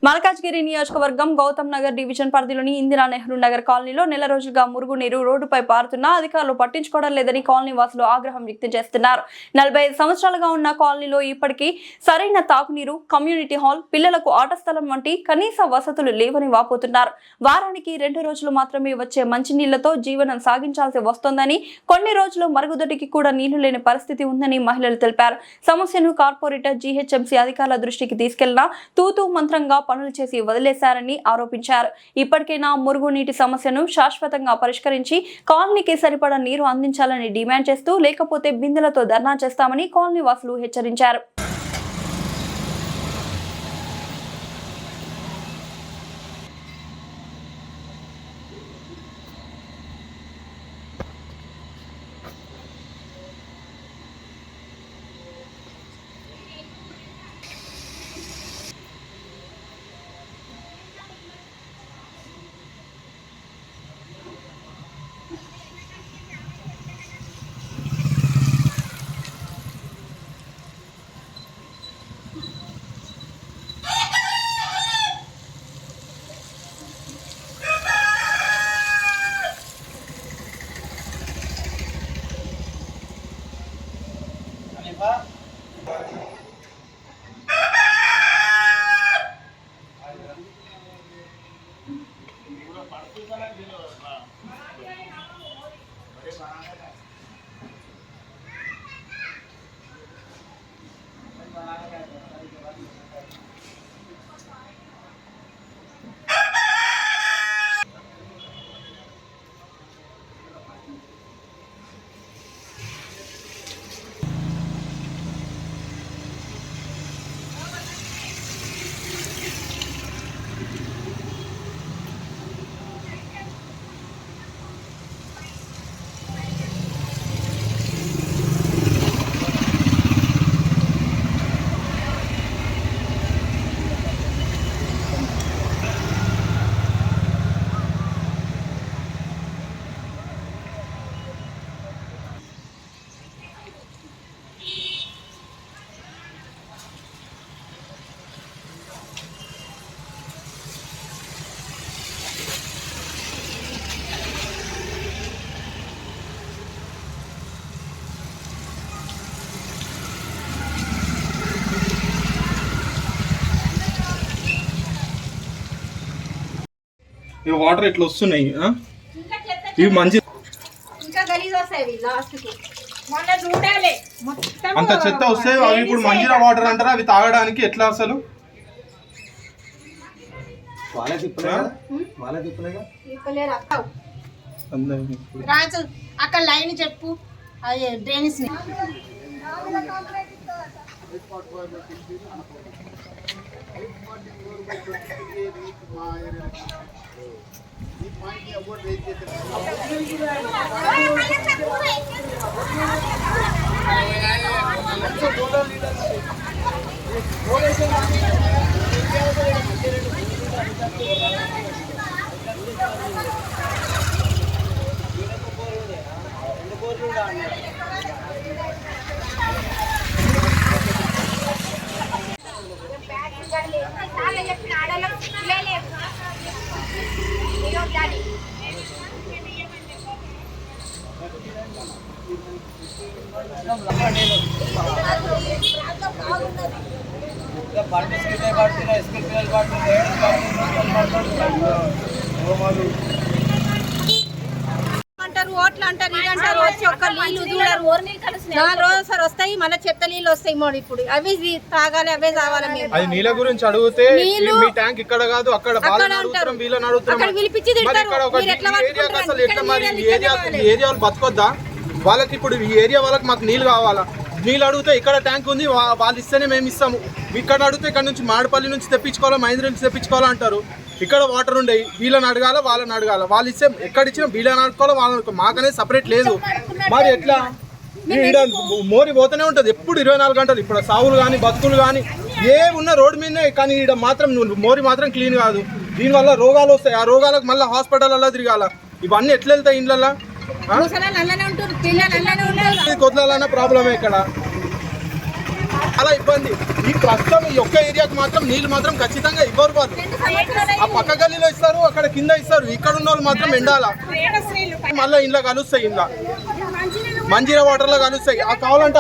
మల్కాజ్గిరి నియోజకవర్గం గౌతమ్ నగర్ డివిజన్ పరిధిలోని ఇందిరా నెహ్రూ నగర్ కాలనీలో నెల రోజులుగా మురుగునీరు రోడ్డుపై పారుతున్నా అధికారులు పట్టించుకోవడం లేదని కాలనీ వాసులు ఆగ్రహం వ్యక్తం చేస్తున్నారు. 45 సంవత్సరాలుగా ఉన్న కాలనీలో ఇప్పటికీ సరైన తాగునీరు, కమ్యూనిటీ హాల్, పిల్లలకు ఆట స్థలం వంటి కనీస వసతులు లేవని వాపోతున్నారు. వారానికి 2 రోజులు మాత్రమే వచ్చే మంచినీళ్లతో జీవనం సాగించాల్సి వస్తోందని, కొన్ని రోజులు మరుగుదొడ్డికి కూడా నీళ్లు లేని పరిస్థితి ఉందని మహిళలు తెలిపారు. సమస్యను కార్పొరేటర్ జీహెచ్ఎంసీ అధికారుల దృష్టికి తీసుకెళ్లినా తూతూ మంత్రంగా పనులు చేసి వదిలేశారని ఆరోపించారు. ఇప్పటికైనా మురుగునీటి సమస్యను శాశ్వతంగా పరిష్కరించి కాలనీకి సరిపడా నీరు అందించాలని డిమాండ్ చేస్తూ, లేకపోతే బిందెలతో ధర్నా చేస్తామని కాలనీ వాసులు హెచ్చరించారు. ఈ వాటర్ ఇట్లా వస్తున్నాయి. ఇవి మంచి అంత చెత్త వస్తాయి. అవి ఇప్పుడు మంజీరా వాటర్ అంటారా? అవి తాగడానికి ఎట్లా అసలు? అక్కడ లైన్ చెప్పు. అది డ్రైనేజ్ అంటారు, ఓట్లు అంటారు, ఇది అంటారు. వచ్చి ఒక్క నీళ్ళు చూడరు. 4 రోజులు సార్ వస్తాయి, మళ్ళీ చెత్త నీళ్ళు వస్తాయి. మోడీ ఇప్పుడు అవి తాగాలి, అవే తాగాలి. మేము అది నీళ్ళ గురించి అడిగితే మీ ట్యాంక్ ఇక్కడ కాదు అక్కడ పిలిపించి ఏరియాలు బతకొద్దా వాళ్ళకి? ఇప్పుడు ఈ ఏరియా వాళ్ళకి మాకు నీళ్ళు కావాలా? నీళ్ళు అడిగితే ఇక్కడ ట్యాంక్ ఉంది, వాళ్ళు ఇస్తేనే మేము ఇస్తాము. ఇక్కడ అడిగితే ఇక్కడ నుంచి మాడపల్లి నుంచి తెప్పించుకోవాలా, మహేంద్ర నుంచి తెప్పించుకోవాలా అంటారు. ఇక్కడ వాటర్ ఉండేవి, వీళ్ళని అడగాల, వాళ్ళని అడగాల. వాళ్ళు ఇస్తే ఎక్కడ ఇచ్చినా వీళ్ళని అడుకోవాలి, వాళ్ళని. మాకనేది సపరేట్ లేదు. మరి ఎట్లా? మోరి పోతూనే ఉంటుంది ఎప్పుడు 24 గంటలు. ఇప్పుడు సావులు కానీ బతుకులు కానీ ఏ ఉన్న రోడ్డు మీదనే. కానీ ఇక్కడ మాత్రం మోరి మాత్రం క్లీన్ కాదు. దీనివల్ల రోగాలు వస్తాయి. ఆ రోగాలకు మళ్ళీ హాస్పిటల్లో తిరగాల. ఇవన్నీ ఎట్లా వెళ్తాయి ఇండ్లల్లో? కొద్దాలన్న ప్రాబ్లమే ఇక్కడ. చాలా ఇబ్బంది. ఈ ప్రస్తుతం ఈ ఒక్క ఏరియాకి మాత్రం నీళ్ళు మాత్రం ఖచ్చితంగా ఇవ్వరు వాళ్ళు. ఆ పక్క గల్లీలో ఇస్తారు, అక్కడ కింద ఇస్తారు. ఇక్కడ ఉన్న వాళ్ళు మాత్రం ఎండాల మళ్ళీ ఇంట్లో కలుస్తాయి. ఇంట్లో మంజీరా వాటర్లో కలుస్తాయి. ఆ కావాలంటే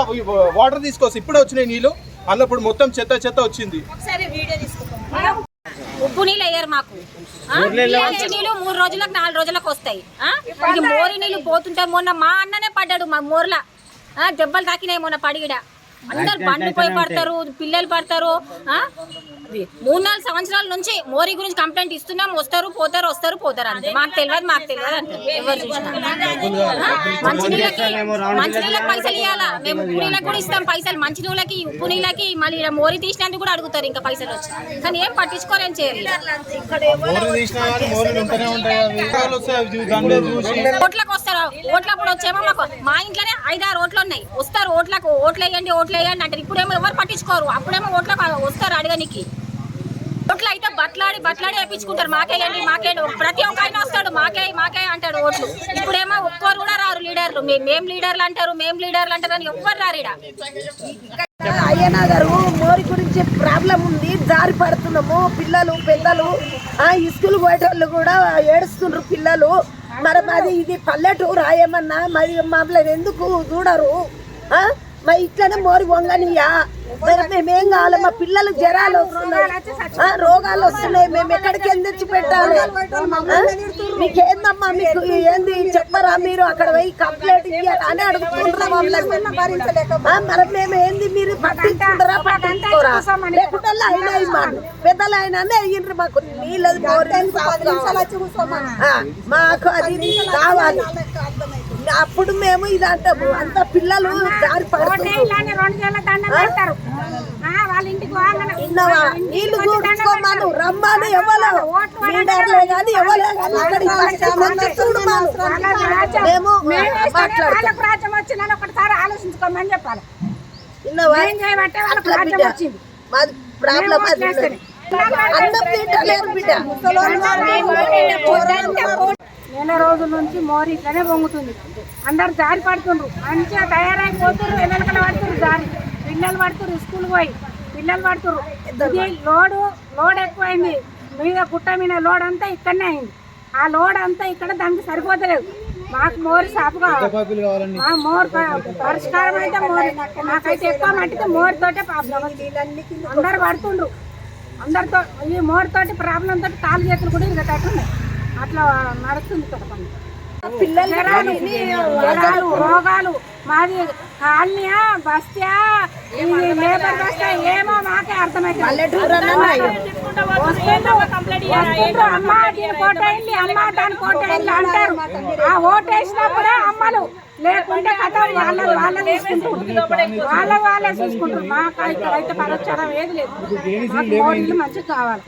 వాటర్ తీసుకోవచ్చు. ఇప్పుడే వచ్చినాయి నీళ్ళు, అన్నప్పుడు మొత్తం చెత్త చెత్త వచ్చింది. ఉప్పు నీళ్ళు వేయరు మాకు. మంచి నీళ్ళు 3 రోజులకు 4 రోజులకు వస్తాయి. ఇది మోరి నీళ్ళు పోతుంటారు. మొన్న మా అన్ననే పడ్డాడు మా మోర్ల, దెబ్బలు తాకినాయి మొన్న పడిగిడ. అందరు బండ్లు పోయి పడతారు, పిల్లలు పడతారు. 3-4 సంవత్సరాల నుంచి మోరీ గురించి కంప్లైంట్ ఇస్తున్నాం. వస్తారు పోతారు అంతే. మాకు తెలియదు అంటారు ఎవరు చూసినా. మంచినీళ్ళకి పైసలు ఇవ్వాలా, మేము ఉప్పు నీళ్ళకి కూడా ఇస్తాం పైసలు. మంచి నీళ్ళకి ఉప్పు నీళ్ళకి మళ్ళీ మోరీ తీసినందుకు కూడా అడుగుతారు ఇంకా పైసలు వచ్చి. కానీ ఏం పట్టించుకోలేం చేయరు. ఓట్లకు వస్తారు, ఓట్లప్పుడు వచ్చేమో మాకు మా ఇంట్లోనే 5-6 ఓట్లు ఉన్నాయి. వస్తారు ఓట్లకు, ఓట్లు వేయండి అంటారు. ఇప్పుడేమో ఎవరు పట్టించుకోరు. అప్పుడేమో ఓట్లకు వస్తారు అడగనికి. ఓట్లు అయితే బట్లాడి వేయించుకుంటారు. మాకేయండి ప్రతి ఒక్క ఆయన వస్తాడు, మాకే అంటాడు ఓట్లు. ఇప్పుడేమో ఒక్కరు కూడా రారు లీడర్లు. మేం లీడర్లు అంటారు అని ఎవ్వరు రారు. అయ్యనా గారు మోరి గురించి ప్రాబ్లం ఉంది, జారి పడుతున్నాము. పిల్లలు పెద్దలు స్కూల్ పోయేటోళ్ళు కూడా ఏడుస్తుండ్రు పిల్లలు. మరి మాది ఇది పల్లెటూరు ఏమన్నా మరి మమ్మల్ని ఎందుకు చూడరు? మరి ఇట్లనే మోరి వంగనియా? మేమేం కావాలి? మా పిల్లలు జ్వరాలు వస్తున్నాయి, రోగాలు వస్తున్నాయి. మేము ఎక్కడికి తెచ్చి పెట్టాలి? మీకేందమ్మా, మీకు ఏంది చెప్పరా? మీరు అక్కడ పోయి కంప్లైంట్ ఇవ్వాలి అని అడుగుతుంటారా మమ్మల్ని? మరి మేము ఏంది, మీరు పట్టించుకుంటారా పట్టించుకోరా? లేకుంటే అయినా ఇవ్వండి, పెద్దలు అయినా అయ్యిండ్రు. మాకు నీళ్ళు మాకు అది కావాలి. అప్పుడు మేము ఇది అంటాము. అంత పిల్లలు దారి నీళ్లు చూసుకోమను రమ్మను. ఎవరు లీడర్లే కానీ ఎవరే కానీ మేము ఒకటిసారి ఆలోచించుకోమని చెప్పాలి. మాది ప్రాబ్లం అన్నం తింటలేరు బిడ్డ. నెల రోజుల నుంచి మోరీ ఇట్లనే పొంగుతుంది. అందరు జారి పడుతుండ్రు, మంచిగా తయారైపోతున్నారు. వెనకల పడుతున్నారు జారి. పిల్లలు పడుతున్నారు, స్కూల్ పోయి పిల్లలు పడుతున్నారు. ఇది లోడ్ ఎక్కువైంది. మీద గుట్ట మీద లోడ్ అంతా ఇక్కడనే అయింది. ఆ లోడ్ అంతా ఇక్కడ దానికి సరిపోతలేదు. మాకు మోరు సాపు కావాలి. మా మోరు పరిష్కారం అయితే మోరు. నాకైతే ఎక్కువ మట్టితే మోరుతోటే ప్రాబ్లం. అందరు పడుతుండ్రు. అందరితో ఈ మోరుతోటి ప్రాబ్లం తోటి కాలు చేతులు కూడా ఇంకా తట్టున్నాయి. అట్లా నడుస్తుంది ఇక్కడ పని. పిల్లలు రోగాలు మాది కాలనీయా బస్తా లేబర్ బస్తా ఏమో మాకే అర్థమైంది. అమ్మ దీని కోటైంది, అమ్మ దాని కోటైంది అంటారు. ఆ ఓటేసినప్పుడే అమ్మలు, లేకుంటే కథ వాళ్ళే చూసుకుంటారు. మాకైతే అయితే పరచడం ఏది లేదు. మంచిగా కావాలి.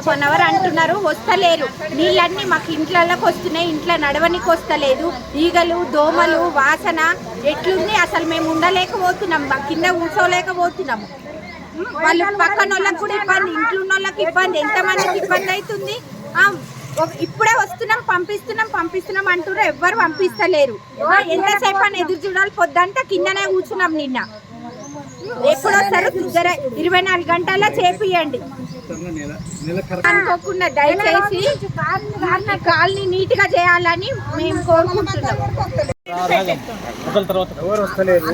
1 అవర్ అంటున్నారు, వస్తలేరు. నీళ్ళన్నీ మాకు ఇంట్లోకి వస్తున్నాయి, ఇంట్లో నడవనికి వస్తలేదు. ఈగలు దోమలు వాసన ఎట్లుంది అసలు. మేము ఉండలేకపోతున్నాం, కింద కూర్చోలేకపోతున్నాము. వాళ్ళు పక్కన వాళ్ళకి కూడా ఇబ్బంది, ఇంట్లో ఉన్న వాళ్ళకి ఇబ్బంది. ఎంతమందికి ఇబ్బంది అవుతుంది. ఇప్పుడే వస్తున్నాం పంపిస్తున్నాం అంటున్నారు. ఎవ్వరు పంపిస్తలేరు. ఎంతసేపు అని ఎదురు చూడాలి? పొద్దంతా కిందనే కూర్చున్నాం. నిన్న ఎప్పుడు వస్తారు? 24 గంటల్లో చేపియండి అనుకోకుండా. దయచేసి కాలనీ నీట్ గా చేయాలని మేము కోరుకుంటున్నాం. ఎవరు వస్తలేరు.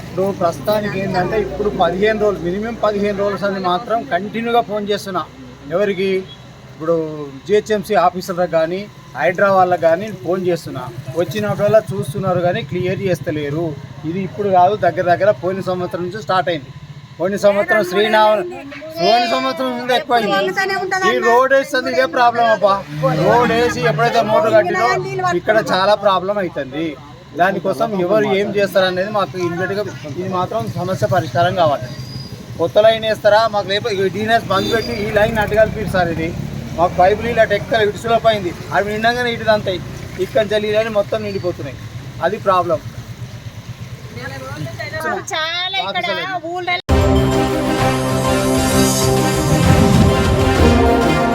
ఇప్పుడు ప్రస్తుతానికి ఏంటంటే ఇప్పుడు 15 రోజులు మినిమం 15 రోజుల సంది మాత్రం కంటిన్యూగా ఫోన్ చేస్తున్నా. ఎవరికి? ఇప్పుడు జిహెచ్ఎంసీ ఆఫీసర్లకు కానీ హైడ్రా వాళ్ళకి కానీ ఫోన్ చేస్తున్నా. వచ్చినప్పుడల్లా చూస్తున్నారు కానీ క్లియర్ చేస్తలేరు. ఇది ఇప్పుడు కాదు, దగ్గర పోయిన సంవత్సరం నుంచి స్టార్ట్ అయింది. పోయిన సంవత్సరం పోయిన సంవత్సరం ముందు ఎక్కువైంది. ఈ రోడ్ వేస్తుంది, ఇదే ప్రాబ్లం అబ్బా. రోడ్ వేసి ఎప్పుడైతే మోటార్ కట్టినో ఇక్కడ చాలా ప్రాబ్లం అవుతుంది. దానికోసం ఎవరు ఏం చేస్తారనేది మాకు ఇమ్మీడియట్గా ఇది మాత్రం సమస్య పరిష్కారం కావాలి. కొత్త లైన్ వేస్తారా? మాకు రేపు డీనెస్ బంద్ పెట్టి ఈ లైన్ అడ్డగలిపి సార్. ఇది మాకు పైపులు ఇలా టెక్కలు ఇటు సులభమైంది. అవి నిండగానే ఇటు అంతాయి. ఇక్కడ జల్లి లైన్ మొత్తం నిండిపోతున్నాయి. అది ప్రాబ్లం. చాలా ఇక్కడ ఊళ్ళో